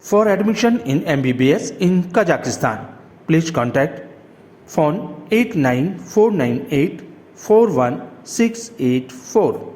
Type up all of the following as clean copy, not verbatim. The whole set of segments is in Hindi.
For admission in MBBS in Kazakhstan, please contact phone 894984168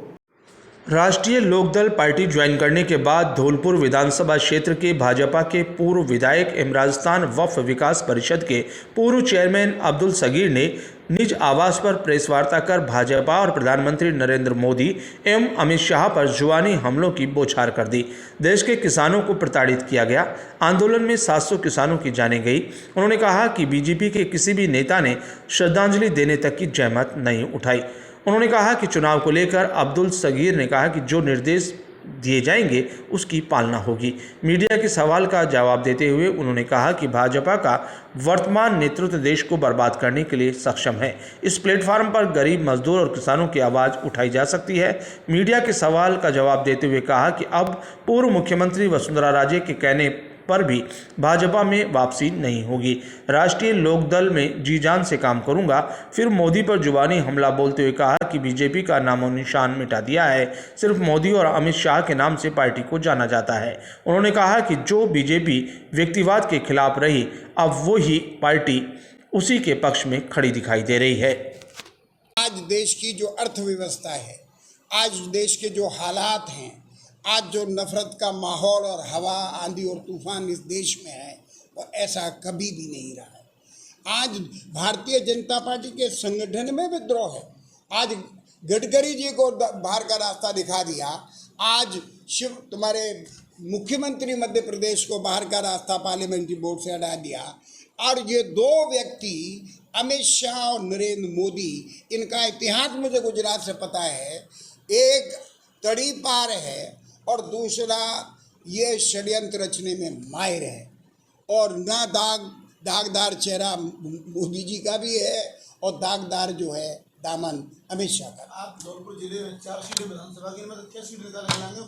राष्ट्रीय लोकदल पार्टी ज्वाइन करने के बाद धौलपुर विधानसभा क्षेत्र के भाजपा के पूर्व विधायक एवं राजस्थान वक्फ विकास परिषद के पूर्व चेयरमैन अब्दुल सगीर ने निज आवास पर प्रेस वार्ता कर भाजपा और प्रधानमंत्री नरेंद्र मोदी एवं अमित शाह पर जुबानी हमलों की बौछार कर दी। देश के किसानों को प्रताड़ित किया गया। आंदोलन में 700 किसानों की जानें गई। उन्होंने कहा कि बीजेपी के किसी भी नेता ने श्रद्धांजलि देने तक की जहमत नहीं उठाई। उन्होंने कहा कि चुनाव को लेकर अब्दुल सगीर ने कहा कि जो निर्देश दिए जाएंगे उसकी पालना होगी। मीडिया के सवाल का जवाब देते हुए उन्होंने कहा कि भाजपा का वर्तमान नेतृत्व देश को बर्बाद करने के लिए सक्षम है। इस प्लेटफॉर्म पर गरीब, मजदूर और किसानों की आवाज़ उठाई जा सकती है। मीडिया के सवाल का जवाब देते हुए कहा कि अब पूर्व मुख्यमंत्री वसुंधरा राजे के कहने पर भी भाजपा में वापसी नहीं होगी। राष्ट्रीय लोकदल में जी जान से काम करूंगा। फिर मोदी पर जुबानी हमला बोलते हुए कहा कि बीजेपी का नामो निशान मिटा दिया है। सिर्फ मोदी और अमित शाह के नाम से पार्टी को जाना जाता है। उन्होंने कहा कि जो बीजेपी व्यक्तिवाद के खिलाफ रही, अब वो ही पार्टी उसी के पक्ष में खड़ी दिखाई दे रही है। आज देश की जो अर्थव्यवस्था है, आज देश के जो हालात हैं, आज जो नफरत का माहौल और हवा, आंधी और तूफान इस देश में है, वो ऐसा कभी भी नहीं रहा है। आज भारतीय जनता पार्टी के संगठन में विद्रोह है। आज गडकरी जी को बाहर का रास्ता दिखा दिया। आज तुम्हारे मुख्यमंत्री मध्य प्रदेश को बाहर का रास्ता पार्लियामेंट्री बोर्ड से हटा दिया। और ये दो व्यक्ति अमित शाह और नरेंद्र मोदी, इनका इतिहास मुझे गुजरात से पता है। एक तड़ी पार है और दूसरा ये षड्यंत्र रचने में माहिर है। और ना दागदार चेहरा मोदी जी का भी है और दागदार जो है दामन अमित शाह का। आप धौलपुर जिले में 4 सीटें विधानसभा की, मतलब क्या सीट निकालेंगे?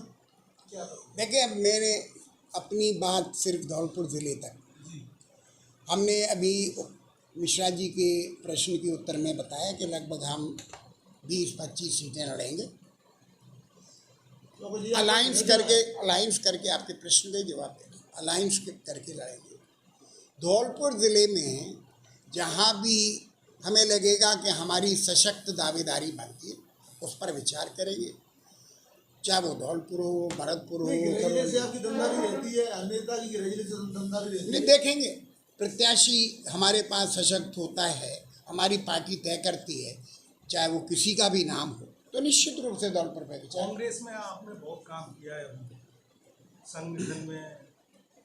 क्या देखिए, मैंने अपनी बात सिर्फ धौलपुर ज़िले तक। हमने अभी मिश्रा जी के प्रश्न के उत्तर में बताया कि लगभग हम 20-25 सीटें लड़ेंगे। अलायंस करके आपके प्रश्न का जवाब देना। अलायंस करके लड़ेंगे। धौलपुर ज़िले में जहाँ भी हमें लगेगा कि हमारी सशक्त दावेदारी बनती है, उस पर विचार करेंगे। चाहे वो धौलपुर हो, भरतपुर हो, नहीं देखेंगे। प्रत्याशी हमारे पास सशक्त होता है, हमारी पार्टी तय करती है, चाहे वो किसी का भी नाम हो, तो निश्चित रूप से धौलपुर पर विचार। कांग्रेस में आपने बहुत काम किया है, संगठन में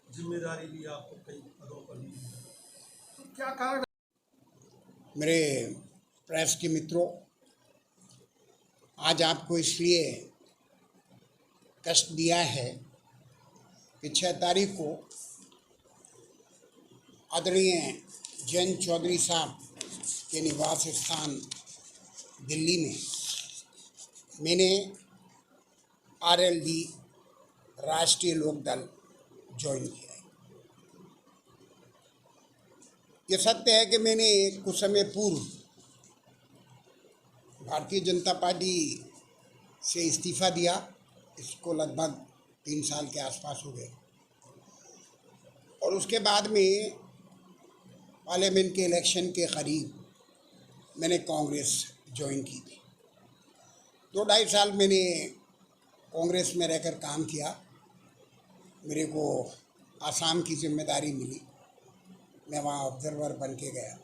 जिम्मेदारी भी आपको कई पदों पर दी है, तो क्या कारण? मेरे प्रेस के मित्रों, आज आपको इसलिए कष्ट दिया है कि 6 तारीख को आदरणीय जयंत चौधरी साहब के निवास स्थान दिल्ली में मैंने RLD राष्ट्रीय लोकदल ज्वाइन किया है। ये सत्य है कि मैंने कुछ समय पूर्व भारतीय जनता पार्टी से इस्तीफा दिया। इसको लगभग 3 साल के आसपास हो गए। और उसके बाद में पार्लियामेंट के इलेक्शन के करीब मैंने कांग्रेस ज्वाइन की थी। 2-2.5 साल मैंने कांग्रेस में रहकर काम किया। मेरे को आसाम की जिम्मेदारी मिली। मैं वहाँ ऑब्जर्वर बन के गया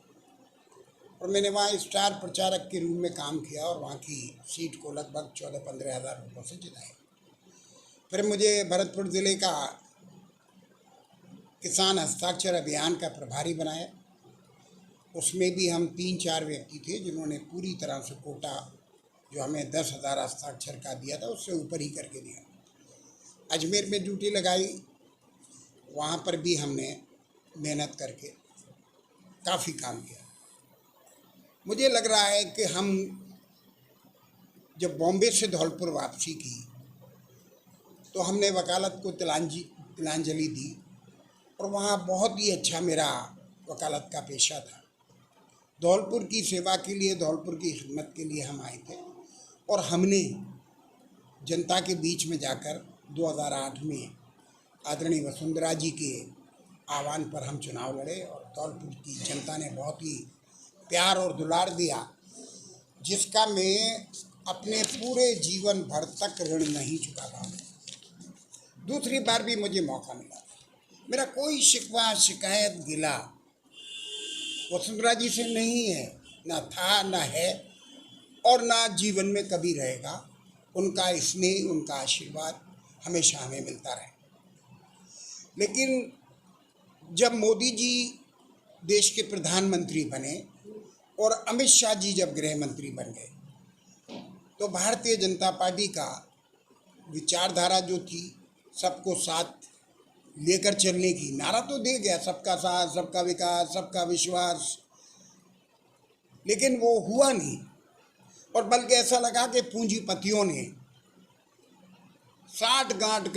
और मैंने वहाँ स्टार प्रचारक के रूप में काम किया और वहाँ की सीट को लगभग 14-15 हज़ार रुपये से जिताया। फिर मुझे भरतपुर ज़िले का किसान हस्ताक्षर अभियान का प्रभारी बनाया। उसमें भी हम 3-4 व्यक्ति थे जिन्होंने पूरी तरह से कोटा जो हमें 10,000 हस्ताक्षर का दिया था, उससे ऊपर ही करके दिया। अजमेर में ड्यूटी लगाई, वहाँ पर भी हमने मेहनत करके काफ़ी काम किया। मुझे लग रहा है कि हम जब बॉम्बे से धौलपुर वापसी की तो हमने वकालत को तिलांजलि दी और वहाँ बहुत ही अच्छा मेरा वकालत का पेशा था। धौलपुर की सेवा के लिए, धौलपुर की खिदमत के लिए हम आए थे और हमने जनता के बीच में जाकर 2008 में आदरणीय वसुंधरा जी के आह्वान पर हम चुनाव लड़े और धौलपुर की जनता ने बहुत ही प्यार और दुलार दिया, जिसका मैं अपने पूरे जीवन भर तक ऋण नहीं चुका पाऊँ। दूसरी बार भी मुझे मौका मिला। मेरा कोई शिकवा शिकायत गिला वसुंधरा जी से नहीं है, ना था, ना है और ना जीवन में कभी रहेगा। उनका स्नेह, उनका आशीर्वाद हमेशा हमें मिलता रहे। लेकिन जब मोदी जी देश के प्रधानमंत्री बने और अमित शाह जी जब गृह मंत्री बन गए, तो भारतीय जनता पार्टी का विचारधारा जो थी सबको साथ लेकर चलने की, नारा तो दे गया सबका साथ, सबका विकास, सबका विश्वास, लेकिन वो हुआ नहीं। और बल्कि ऐसा लगा कि पूंजीपतियों ने साठ गांठ